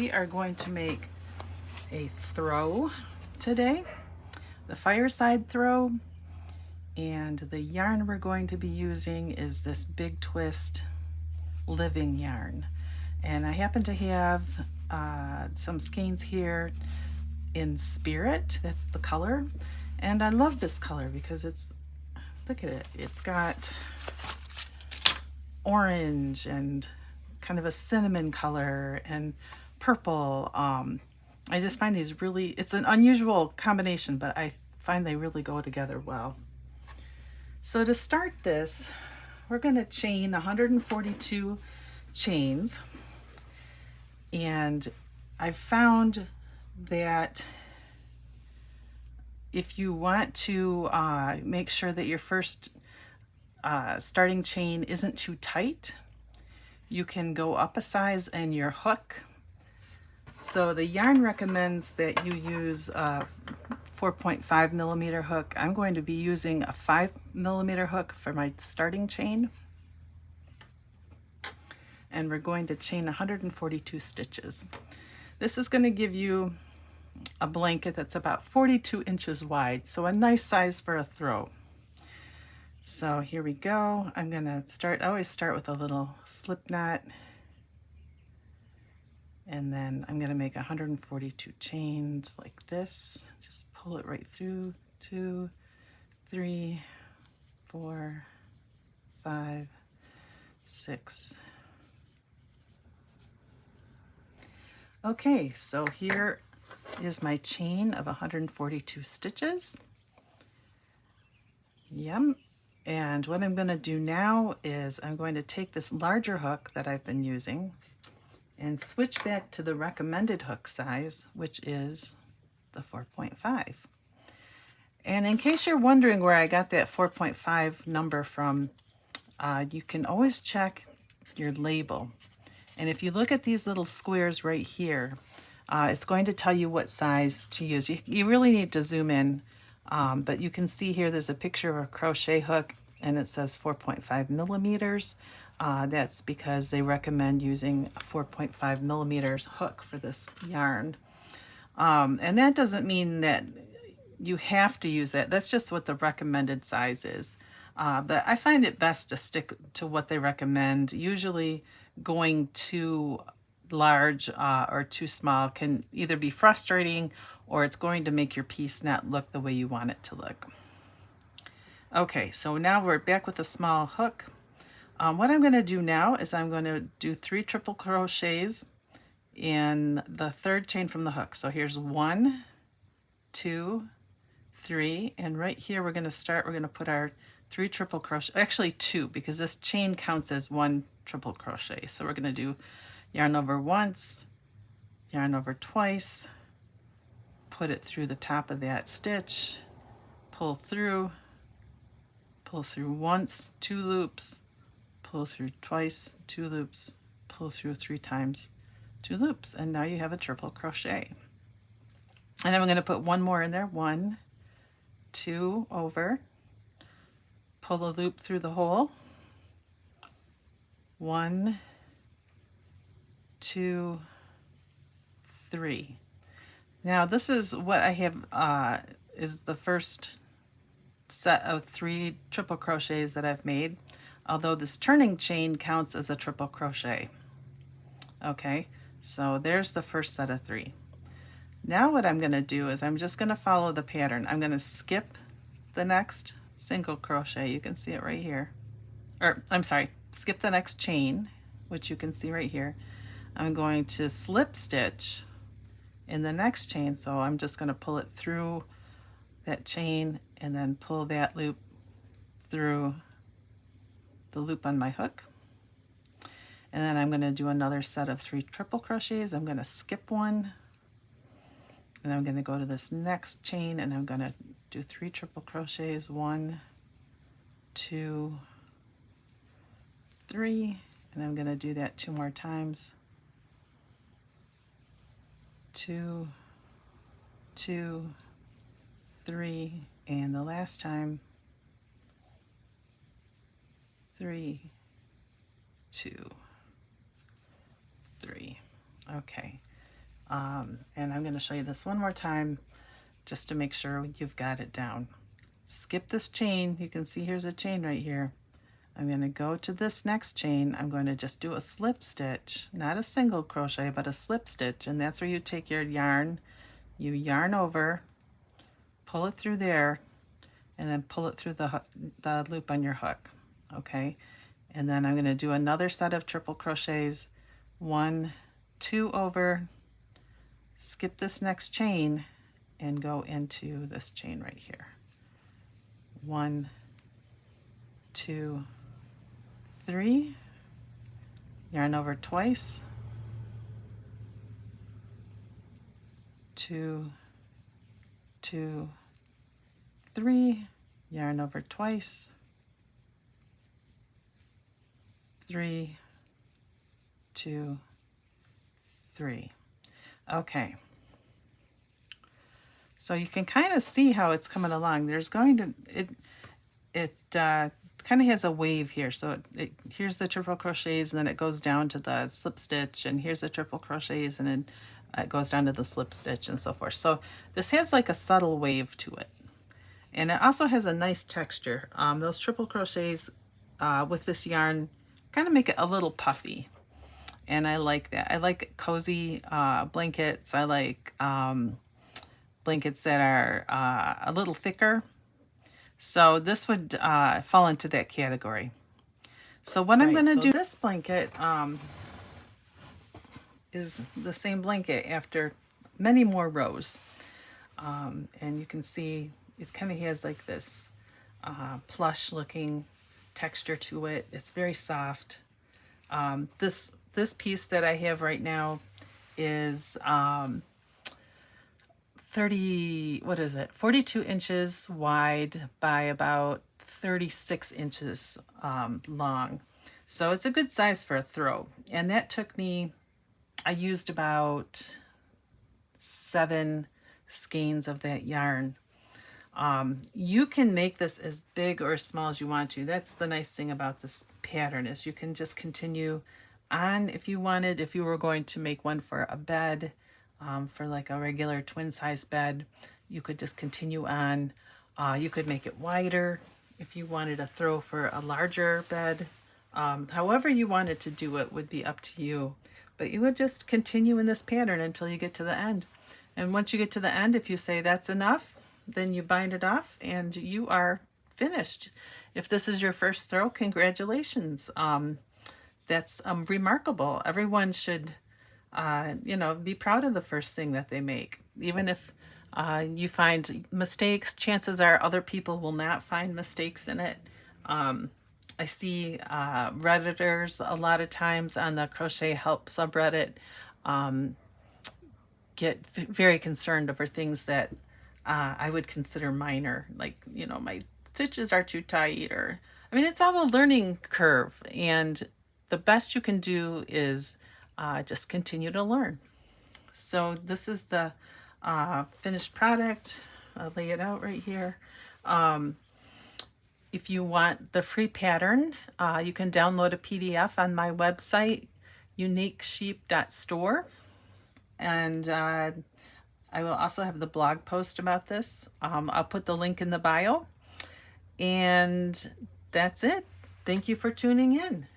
we are going to make a throw today, the Fireside Throw, and the yarn we're going to be using is this Big Twist living yarn. And I happen to have some skeins here in Spirit, that's the color, and I love this color because it's, look at it, it's got orange and kind of a cinnamon color and purple. I just find these really, it's an unusual combination, but I find they really go together well. So to start this, we're going to chain 142 chains, and I found that if you want to make sure that your first starting chain isn't too tight, you can go up a size in your hook. So the yarn recommends that you use a 4.5 millimeter hook. I'm going to be using a 5 millimeter hook for my starting chain. And we're going to chain 142 stitches. This is going to give you a blanket that's about 42 inches wide, so a nice size for a throw. So here we go. I'm going to start, I always start with a little slip knot, and then I'm going to make 142 chains like this. Just pull it right through. 2, 3, 4, 5, 6. Okay, so here is my chain of 142 stitches. Yep. And what I'm going to do now is I'm going to take this larger hook that I've been using and switch back to the recommended hook size, which is the 4.5. And in case you're wondering where I got that 4.5 number from, you can always check your label. And if you look at these little squares right here, it's going to tell you what size to use. You really need to zoom in, but you can see here there's a picture of a crochet hook and it says 4.5 millimeters. That's because they recommend using a 4.5 millimeters hook for this yarn. And that doesn't mean that you have to use it. That's just what the recommended size is. But I find it best to stick to what they recommend. Usually going too large or too small can either be frustrating or it's going to make your piece not look the way you want it to look. Okay, so now we're back with a small hook. What I'm going to do now is I'm going to do 3 triple crochets in the third chain from the hook. So here's 1, 2, 3, and right here we're going to put our 3 triple crochet, actually 2, because this chain counts as 1 triple crochet. So we're going to do yarn over once, yarn over twice, put it through the top of that stitch, pull through once, 2 loops, pull through twice, 2 loops, pull through 3 times, 2 loops, and now you have a triple crochet. And then I'm going to put one more in there, 1, 2 over, pull a loop through the hole, 1, 2, 3. Now this is what I have is the first set of 3 triple crochets that I've made, although this turning chain counts as a triple crochet. Okay, so there's the first set of 3. Now what I'm going to do is I'm just going to follow the pattern. I'm going to skip the next single crochet. You can see it right here. Or I'm sorry, skip the next chain, which you can see right here. I'm going to slip stitch in the next chain, so I'm just going to pull it through that chain and then pull that loop through the loop on my hook. And then I'm going to do another set of 3 triple crochets. I'm going to skip one, and I'm going to go to this next chain and I'm going to do 3 triple crochets, 1, 2, 3, and I'm going to do that 2 more times. 2, 2, 3, and the last time 3, 2, 3. Okay, And I'm going to show you this one more time just to make sure you've got it down. Skip this chain. You can see here's a chain right here. I'm going to go to this next chain. I'm going to just do a slip stitch, not a single crochet, but a slip stitch. And that's where you take your yarn, you yarn over, pull it through there, and then pull it through the loop on your hook. Okay. And then I'm going to do another set of triple crochets, 1, 2 over, skip this next chain, and go into this chain right here. 1, 2, 3, yarn over twice, 2, 2, 3, yarn over twice, 3, 2, 3. Okay. So you can kind of see how it's coming along. There's going to, it kind of has a wave here. So here's the triple crochets, and then it goes down to the slip stitch, and here's the triple crochets, and then it goes down to the slip stitch and so forth. So this has like a subtle wave to it. And it also has a nice texture. Those triple crochets with this yarn kind of make it a little puffy. And I like that. I like cozy blankets. I like blankets that are a little thicker. So this would fall into that category. So what I'm going to do, this blanket is the same blanket after many more rows. And you can see it kind of has like this plush looking texture to it. It's very soft. This piece that I have right now is 42 inches wide by about 36 inches long. So it's a good size for a throw. And that took me, I used about 7 skeins of that yarn. You can make this as big or as small as you want to. That's the nice thing about this pattern, is you can just continue on if you wanted. If you were going to make one for a bed, for like a regular twin size bed, you could just continue on. You could make it wider if you wanted a throw for a larger bed. However you wanted to do it would be up to you, but you would just continue in this pattern until you get to the end. And once you get to the end, if you say that's enough, then you bind it off and you are finished. If this is your first throw, congratulations. That's remarkable. Everyone should be proud of the first thing that they make. Even if you find mistakes, chances are other people will not find mistakes in it. I see Redditors a lot of times on the Crochet Help subreddit get very concerned over things that I would consider minor, like, my stitches are too tight, or, it's all a learning curve, and the best you can do is just continue to learn. So this is the finished product. I'll lay it out right here. If you want the free pattern, you can download a PDF on my website, uniquesheep.store. And I will also have the blog post about this. I'll put the link in the bio. And that's it. Thank you for tuning in.